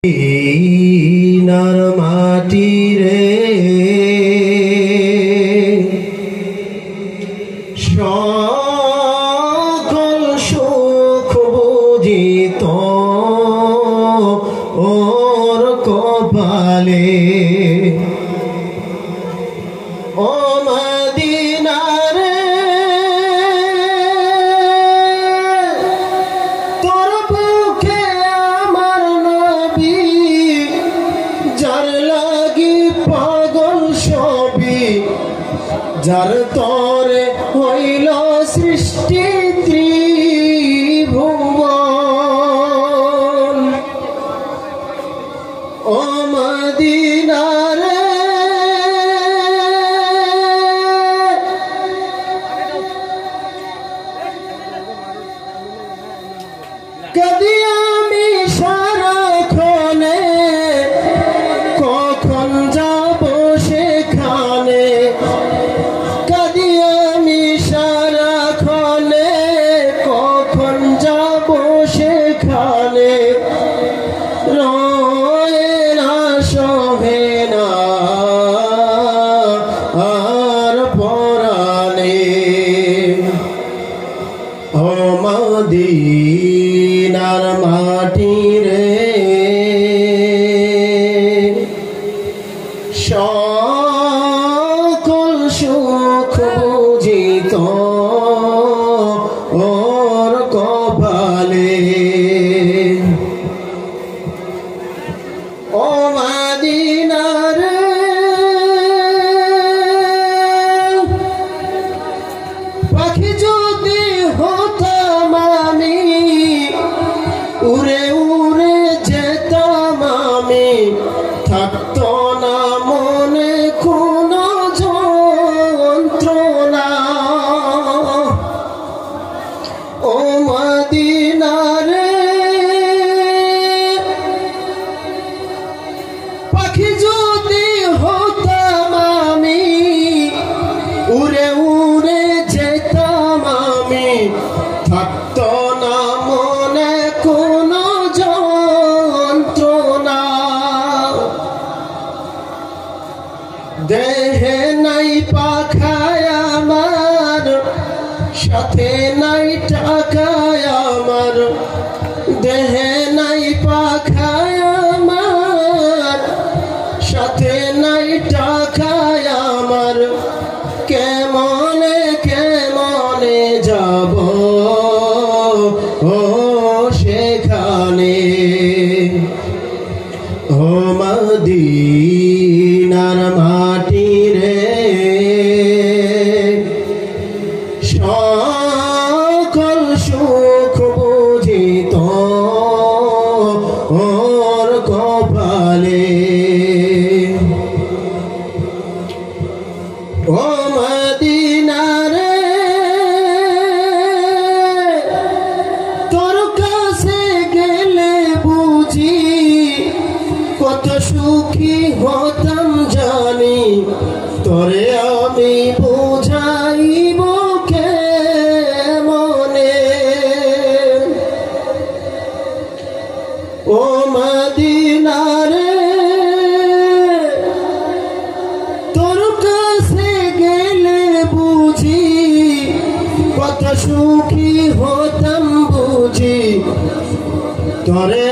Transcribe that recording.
মদিনার মাটি রে সকল সুখ বুঝিত ওর কপালে। ও মদিনা রে তোর বুকে আমার নবী, যার লাগি পাগল সবই, যার তরে হইল সৃষ্টি ত্রিভুবন। ও মদিনা রে কদি আমি সারাক্ষণে, কখন যাব সেখানে। কদি আমি সারাক্ষণে, কখন যাব সেখানে। রয়ে না সহে না আর পরাণে। ও মদিনার মাটি রে সকল সুখ বুঝিত ওর কপালে। ও মদিনা রে পাখি যদি হতাম আমি, উড়ে উড়ে যেতাম আমি, থাকতো না মনে কোনো যন্ত্রণা। ও মদিনা রে পাখি যদি হতাম আমি, উড়ে উড়ে যেতাম আমি, থাকতো না মনে কোনো যন্ত্রণা। দেহে নাই পাখায় আমার, সাথে নাই টাকায় আমার। দেহে নাই পাখায় আমার, সাথে নাই টাকায় আমার। কেমনে কেমনে যাব ও সেখানে। ও মদিনার মাটি রে সকল সুখ বুঝিত ওর কপালে। ও মদিনা রে তোর কাছে গেলে বুঝি কত সুখী হতাম জানি। তোরে আমি বুঝাইব কেমনে। ও মদিনা রে তোর কাছে গেলে বুঝি কত সুখী হতাম বুঝি। তোরে